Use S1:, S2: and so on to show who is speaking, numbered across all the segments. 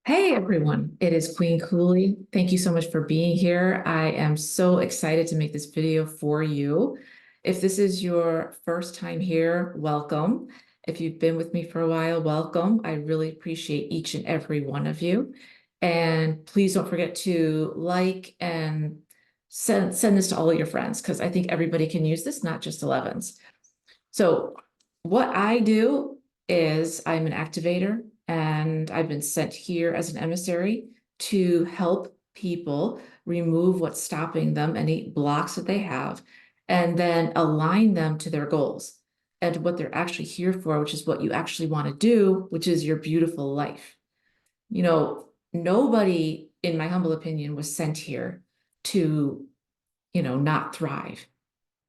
S1: Hey everyone, it is Queen Kuli. Thank you so much for being here. I am so excited to make this video for you. If this is your first time here, welcome. If you've been with me for a while, welcome. I really appreciate each and every one of you. And please don't forget to like and send this to all of your friends because I think everybody can use this, not just 11s. So what I do is I'm an activator and I've been sent here as an emissary to help people remove what's stopping them, any blocks that they have, and then align them to their goals and what they're actually here for, which is what you actually want to do, which is your beautiful life. Nobody, in my humble opinion, was sent here to, not thrive.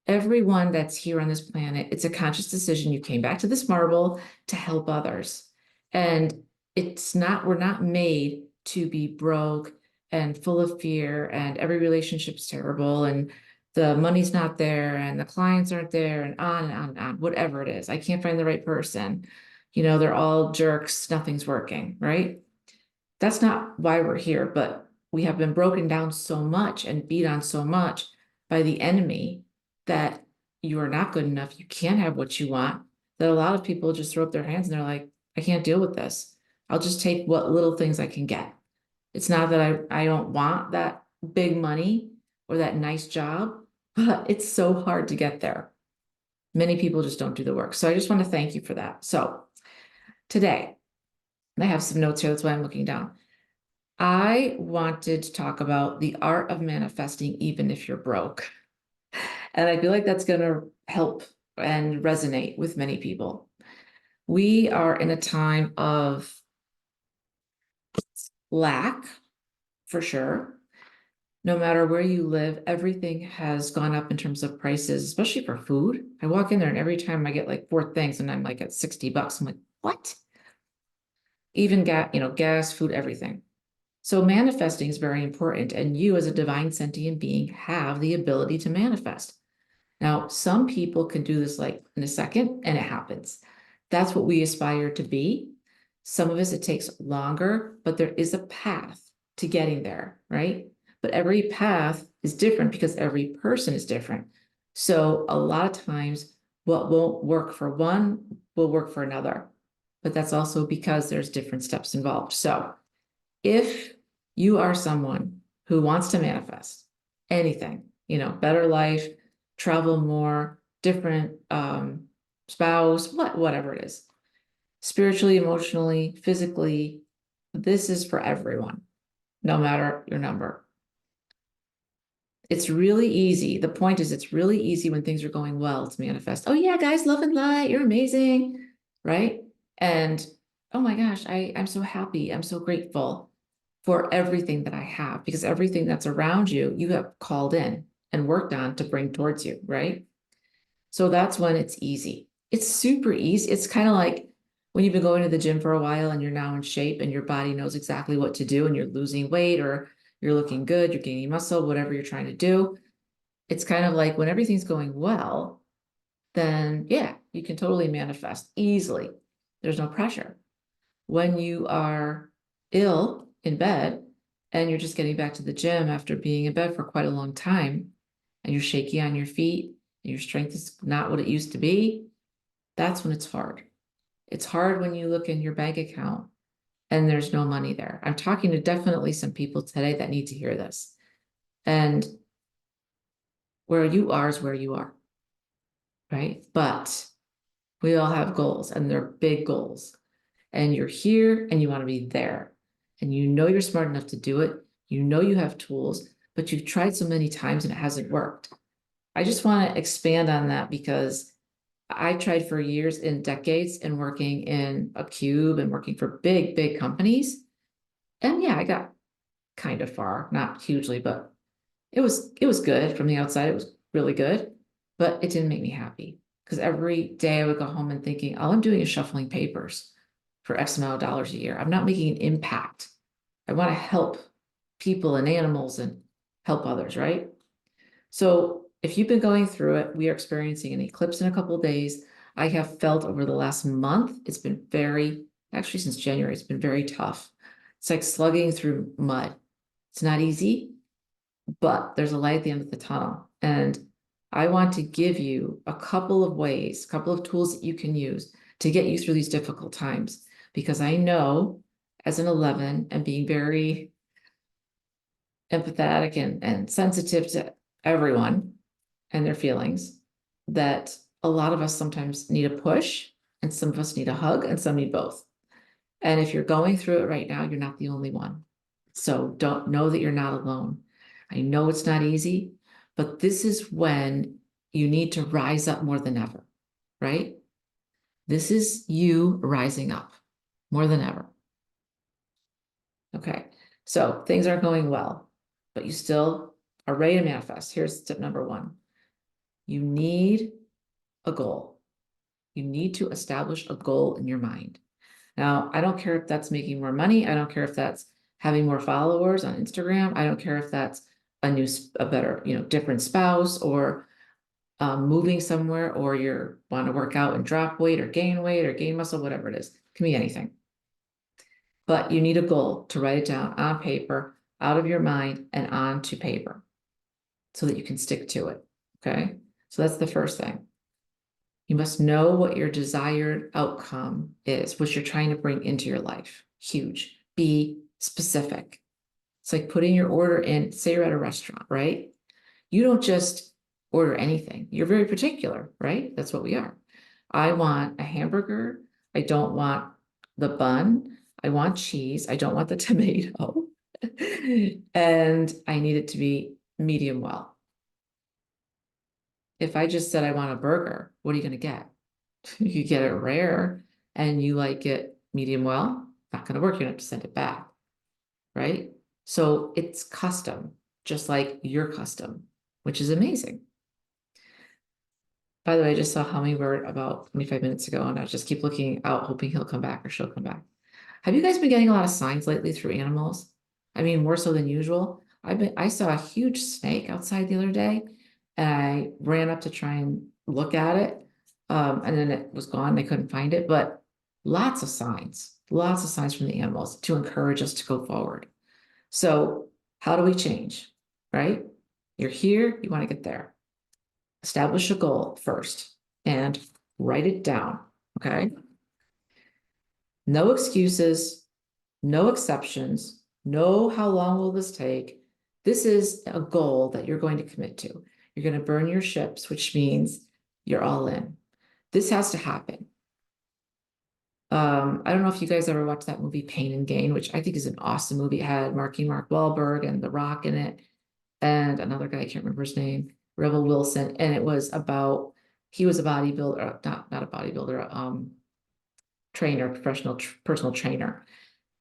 S1: Everyone that's here on this planet, it's a conscious decision. You came back to this marble to help others. And we're not made to be broke and full of fear and every relationship's terrible and the money's not there and the clients aren't there and on and on and on, whatever it is. I can't find the right person. They're all jerks. Nothing's working, right? That's not why we're here, but we have been broken down so much and beat on so much by the enemy that you are not good enough. You can't have what you want. That a lot of people just throw up their hands and they're like, I can't deal with this. I'll just take what little things I can get. It's not that I don't want that big money or that nice job, but it's so hard to get there. Many people just don't do the work. So I just want to thank you for that. So today, I have some notes here. That's why I'm looking down. I wanted to talk about the art of manifesting, even if you're broke. And I feel like that's going to help and resonate with many people. We are in a time of lack, for sure. No matter where you live, everything has gone up in terms of prices, especially for food. I walk in there and every time I get like 4 things and I'm like at $60. I'm like, what? Even gas, food, everything. So manifesting is very important. And you as a divine sentient being have the ability to manifest. Now, some people can do this like in a second and it happens. That's what we aspire to be. Some of us, it takes longer, but there is a path to getting there, right? But every path is different because every person is different. So a lot of times what won't work for one will work for another. But that's also because there's different steps involved. So if you are someone who wants to manifest anything, better life, travel more, different spouse, whatever it is, spiritually, emotionally, physically, this is for everyone, no matter your number. It's really easy. The point is, it's really easy when things are going well to manifest. Oh yeah, guys, love and light, you're amazing, right? And oh my gosh, I'm so happy. I'm so grateful for everything that I have, because everything that's around you, you have called in and worked on to bring towards you, right? So that's when it's easy. It's super easy. It's kind of like when you've been going to the gym for a while and you're now in shape and your body knows exactly what to do and you're losing weight or you're looking good, you're gaining muscle, whatever you're trying to do. It's kind of like when everything's going well, then yeah, you can totally manifest easily. There's no pressure. When you are ill in bed and you're just getting back to the gym after being in bed for quite a long time and you're shaky on your feet and your strength is not what it used to be, that's when it's hard. It's hard when you look in your bank account and there's no money there. I'm talking to definitely some people today that need to hear this. And where you are is where you are, right? But we all have goals and they're big goals. And you're here and you want to be there. And you're smart enough to do it. You have tools, but you've tried so many times and it hasn't worked. I just want to expand on that because I tried for years and decades in working in a cube and working for big, big companies. And yeah, I got kind of far, not hugely, but it was good from the outside. It was really good, but it didn't make me happy because every day I would go home and thinking, all I'm doing is shuffling papers for X amount of dollars a year. I'm not making an impact. I want to help people and animals and help others, right? So if you've been going through it, we are experiencing an eclipse in a couple of days. I have felt over the last month, it's been actually since January, it's been very tough. It's like slugging through mud. It's not easy, but there's a light at the end of the tunnel. And I want to give you a couple of ways, a couple of tools that you can use to get you through these difficult times. Because I know as an 11 and being very empathetic and sensitive to everyone and their feelings, that a lot of us sometimes need a push and some of us need a hug and some need both. And if you're going through it right now, you're not the only one. So don't know that you're not alone. I know it's not easy, but this is when you need to rise up more than ever, right? This is you rising up more than ever. Okay, so things aren't going well, but you still are ready to manifest. Here's tip number one. You need a goal. You need to establish a goal in your mind. Now, I don't care if that's making more money. I don't care if that's having more followers on Instagram. I don't care if that's a better, different spouse, or moving somewhere, or you want to work out and drop weight or gain muscle, whatever it is. It can be anything. But you need a goal to write it down on paper, out of your mind and onto paper so that you can stick to it. Okay. So that's the first thing. You must know what your desired outcome is, what you're trying to bring into your life. Huge. Be specific. It's like putting your order in, say you're at a restaurant, right? You don't just order anything. You're very particular, right? That's what we are. I want a hamburger. I don't want the bun. I want cheese. I don't want the tomato. And I need it to be medium well. If I just said I want a burger, what are you going to get? You get it rare and you like it medium well, not going to work. You're going to have to send it back, right? So it's custom, just like your custom, which is amazing. By the way, I just saw Hummingbird about 25 minutes ago, and I just keep looking out, hoping he'll come back or she'll come back. Have you guys been getting a lot of signs lately through animals? I mean, more so than usual. I saw a huge snake outside the other day, and I ran up to try and look at it. And then it was gone. I couldn't find it, but lots of signs from the animals to encourage us to go forward. So how do we change, right? You're here, you want to get there. Establish a goal first and write it down, okay? No excuses, no exceptions, no how long will this take. This is a goal that you're going to commit to. You're going to burn your ships, which means you're all in. This has to happen. I don't know if you guys ever watched that movie Pain and Gain, which I think is an awesome movie. It had Mark Wahlberg and The Rock in it, and another guy, I can't remember his name, Rebel Wilson. And it was about, he was a bodybuilder, not a bodybuilder, trainer, professional personal trainer.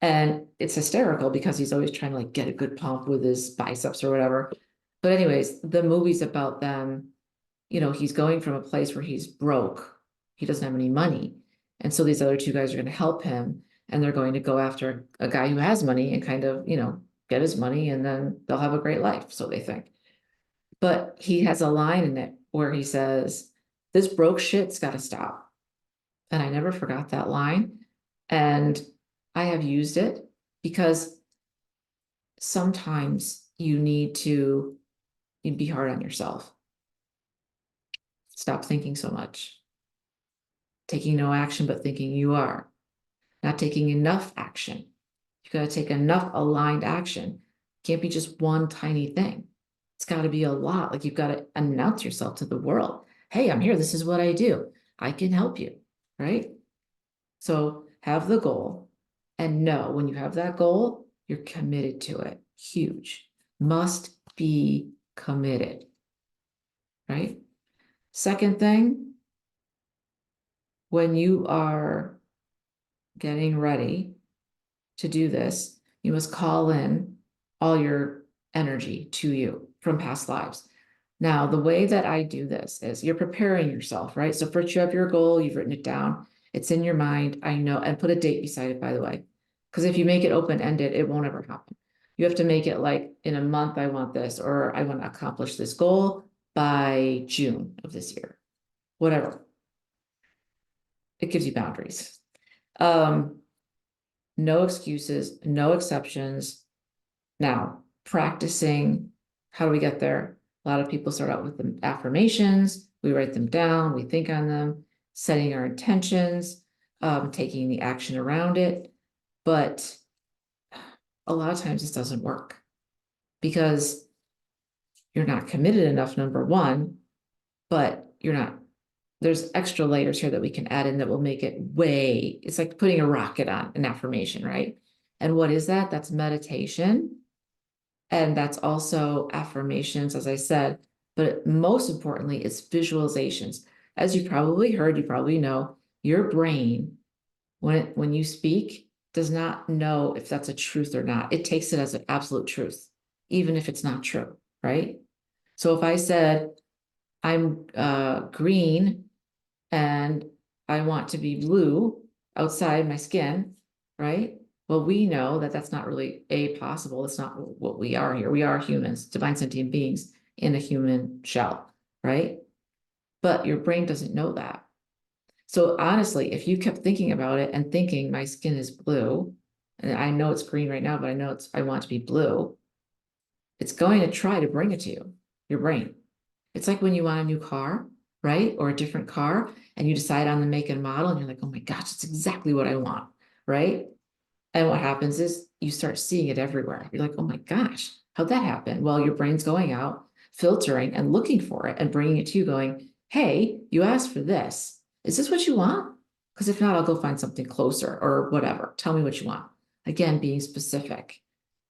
S1: And it's hysterical because he's always trying to like get a good pump with his biceps or whatever. But anyways, the movie's about them, he's going from a place where he's broke. He doesn't have any money. And so these other two guys are going to help him, and they're going to go after a guy who has money and kind of, get his money, and then they'll have a great life. So they think. But he has a line in it where he says, "This broke shit's got to stop." And I never forgot that line. And I have used it because sometimes you need to be hard on yourself. Stop thinking so much. Taking no action, but thinking you are. Not taking enough action. You got to take enough aligned action. Can't be just one tiny thing. It's got to be a lot. Like you've got to announce yourself to the world. Hey, I'm here. This is what I do. I can help you, right? So have the goal and know when you have that goal, you're committed to it. Huge. Must be committed, right? Second thing, when you are getting ready to do this, you must call in all your energy to you from past lives. Now, the way that I do this is you're preparing yourself, right? So first you have your goal, you've written it down, it's in your mind, I know, and put a date beside it, by the way, because if you make it open-ended, it won't ever happen. You have to make it like in a month, I want this, or I want to accomplish this goal by June of this year, whatever. It gives you boundaries. no excuses, no exceptions. Now, practicing, how do we get there? A lot of people start out with the affirmations, we write them down, we think on them, setting our intentions, taking the action around it. But a lot of times this doesn't work because you're not committed enough, number one, but you're not, there's extra layers here that we can add in that will make it it's like putting a rocket on an affirmation, right? And what is that? That's meditation. And that's also affirmations, as I said, but most importantly, it's visualizations. As you probably heard, you probably know, your brain, when you speak, does not know if that's a truth or not. It takes it as an absolute truth, even if it's not true, right? So if I said, I'm green and I want to be blue outside my skin, right? Well, we know that that's not really possible. It's not what we are here. We are humans, divine sentient beings in a human shell, right? But your brain doesn't know that. So honestly, if you kept thinking about it and thinking my skin is blue, and I know it's green right now, but I know I want to be blue, it's going to try to bring it to you, your brain. It's like when you want a new car, right? Or a different car, and you decide on the make and model, and you're like, oh my gosh, it's exactly what I want, right? And what happens is you start seeing it everywhere. You're like, oh my gosh, how'd that happen? Well, your brain's going out, filtering and looking for it and bringing it to you going, hey, you asked for this. Is this what you want? Because if not, I'll go find something closer or whatever. Tell me what you want. Again, being specific,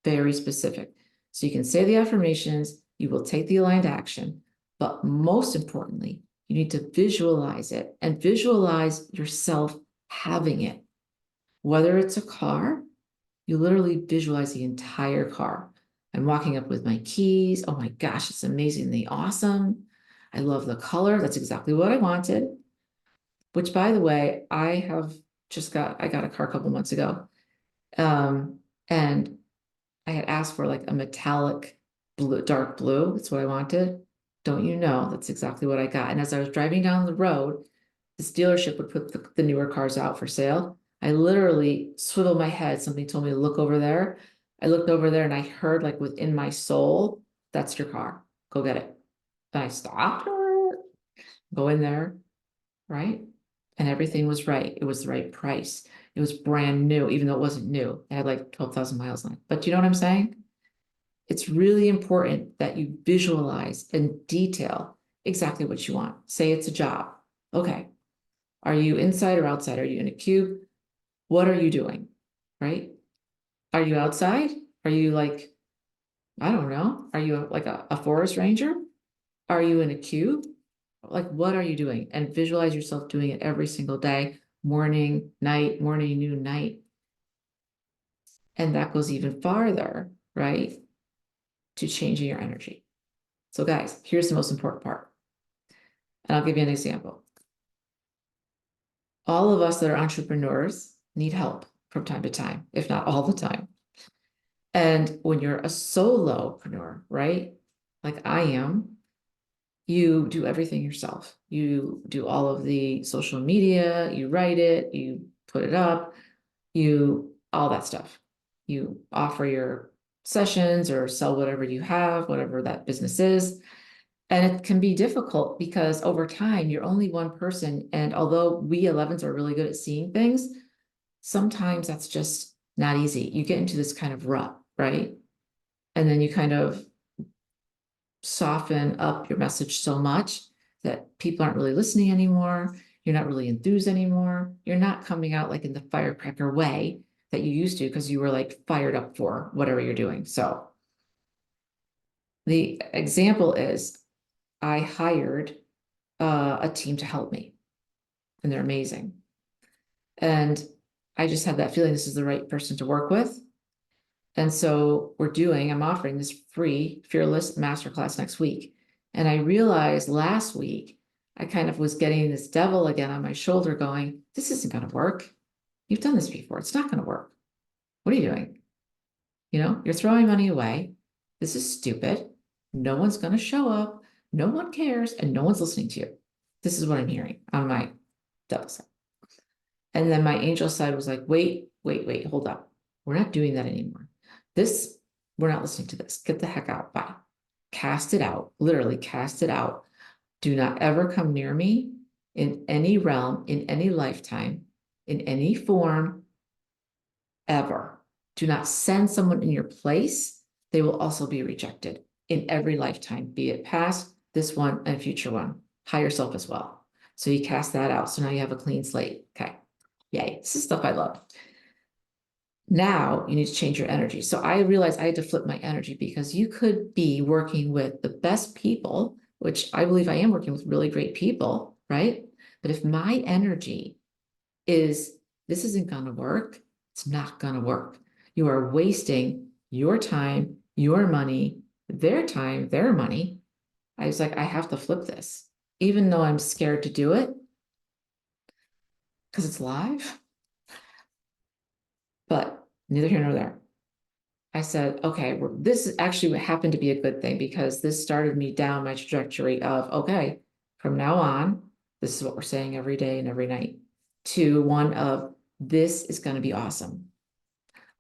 S1: very specific. So you can say the affirmations, you will take the aligned action, but most importantly, you need to visualize it and visualize yourself having it. Whether it's a car, you literally visualize the entire car. I'm walking up with my keys. Oh my gosh, it's amazingly awesome. I love the color. That's exactly what I wanted. Which, by the way, I got a car a couple months ago. And I had asked for like a metallic blue, dark blue. That's what I wanted. Don't you know, that's exactly what I got. And as I was driving down the road, this dealership would put the newer cars out for sale. I literally swiveled my head. Something told me to look over there. I looked over there and I heard like within my soul, that's your car. Go get it. And I stopped, go in there, right? And everything was right. It was the right price. It was brand new, even though it wasn't new. It had like 12,000 miles on it. But you know what I'm saying? It's really important that you visualize and detail exactly what you want. Say it's a job. Okay. Are you inside or outside? Are you in a cube? What are you doing? Right? Are you outside? Are you like, I don't know. Are you like a forest ranger? Are you in a cube? Like, what are you doing? And visualize yourself doing it every single day, morning, night, morning, noon, night. And that goes even farther, right? To changing your energy. So guys, here's the most important part. And I'll give you an example. All of us that are entrepreneurs need help from time to time, if not all the time. And when you're a solopreneur, right? Like I am, you do everything yourself. You do all of the social media, you write it, you put it up, all that stuff. You offer your sessions or sell whatever you have, whatever that business is. And it can be difficult because over time, you're only one person. And although we 11s are really good at seeing things, sometimes that's just not easy. You get into this kind of rut, right? And then you kind of soften up your message so much that people aren't really listening anymore. You're not really enthused anymore. You're not coming out like in the firecracker way that you used to because you were like fired up for whatever you're doing. So the example is I hired a team to help me, and they're amazing. And I just had that feeling this is the right person to work with. And so I'm offering this free Fearless Masterclass next week. And I realized last week, I kind of was getting this devil again on my shoulder going, this isn't going to work. You've done this before. It's not going to work. What are you doing? You're throwing money away. This is stupid. No one's going to show up. No one cares. And no one's listening to you. This is what I'm hearing on my devil side. And then my angel side was like, wait, wait, hold up. We're not doing that anymore. This, we're not listening to this. Get the heck out. Bye. Cast it out, literally cast it out. Do not ever come near me in any realm, in any lifetime, in any form, ever. Do not send someone in your place. They will also be rejected in every lifetime, be it past, this one, and future one. Higher self as well. So you cast that out. So now you have a clean slate. Okay. Yay. This is stuff I love. Now you need to change your energy. So I realized I had to flip my energy because you could be working with the best people, which I believe I am working with really great people, right? But if my energy is, this isn't going to work, it's not going to work. You are wasting your time, your money, their time, their money. I was like, I have to flip this, even though I'm scared to do it because it's live. But neither here nor there. I said, okay, well, this actually happened to be a good thing because this started me down my trajectory of, okay, from now on, this is what we're saying every day and every night, to one of this is going to be awesome.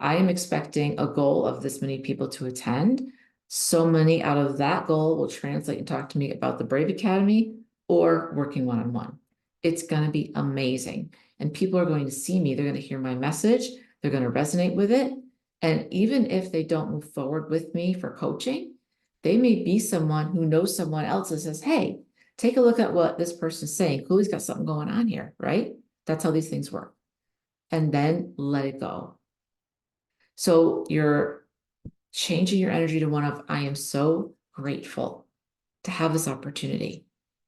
S1: I am expecting a goal of this many people to attend. So many out of that goal will translate and talk to me about the Brave Academy or working one-on-one. It's going to be amazing. And people are going to see me. They're going to hear my message. They're going to resonate with it. And even if they don't move forward with me for coaching, they may be someone who knows someone else that says, hey, take a look at what this person's saying. Kuli's got something going on here, right? That's how these things work. And then let it go. So you're changing your energy to one of, I am so grateful to have this opportunity.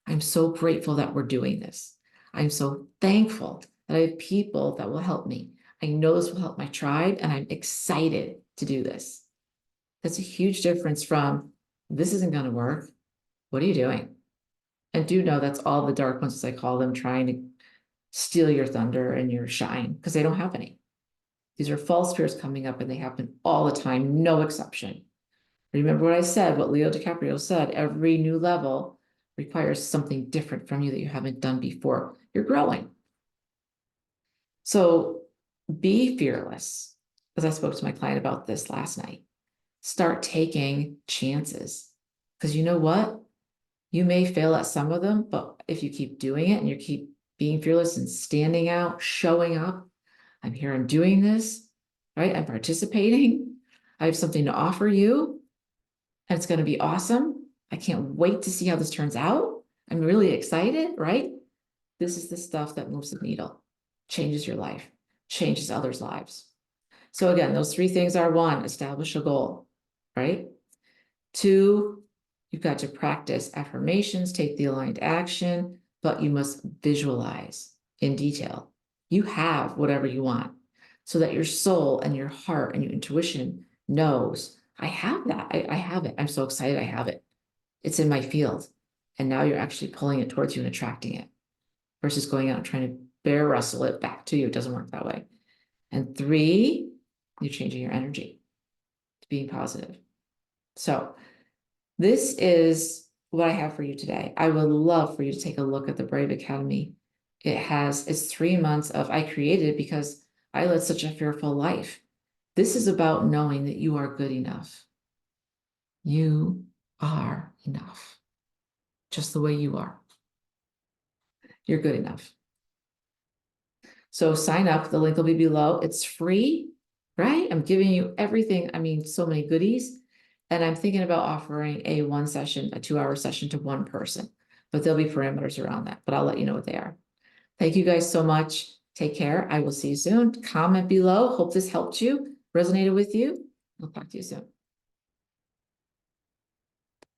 S1: I'm so grateful that we're doing this. I'm so thankful that I have people that will help me. I know this will help my tribe, and I'm excited to do this. That's a huge difference from, this isn't going to work. What are you doing? And do know that's all the dark ones, as I call them, trying to steal your thunder and your shine, because they don't have any. These are false spirits coming up, and they happen all the time, no exception. Remember what I said, what Leo DiCaprio said, every new level requires something different from you that you haven't done before. You're growing. So be fearless, because I spoke to my client about this last night. Start taking chances, because you know what? You may fail at some of them, but if you keep doing it and you keep being fearless and standing out, showing up, I'm here and doing this, right? I'm participating. I have something to offer you, and it's going to be awesome. I can't wait to see how this turns out. I'm really excited, right? This is the stuff that moves the needle, changes your life, changes others' lives. So again, those three things are: one, establish a goal, right? Two, you've got to practice affirmations, take the aligned action, but you must visualize in detail. You have whatever you want, so that your soul and your heart and your intuition knows, I have that. I have it. I'm so excited I have it. It's in my field. And now you're actually pulling it towards you and attracting it versus going out and trying to bear wrestle it back to you. It doesn't work that way. And three, you're changing your energy to being positive. So this is what I have for you today. I would love for you to take a look at the Brave Academy. It's 3 months of, I created it because I led such a fearful life. This is about knowing that you are good enough. You are enough, just the way you are. You're good enough. So sign up. The link will be below. It's free, right? I'm giving you everything. I mean, so many goodies. And I'm thinking about offering a 2-hour session to one person, but there'll be parameters around that, but I'll let you know what they are. Thank you guys so much. Take care. I will see you soon. Comment below. Hope this helped you, resonated with you. I'll talk to you soon.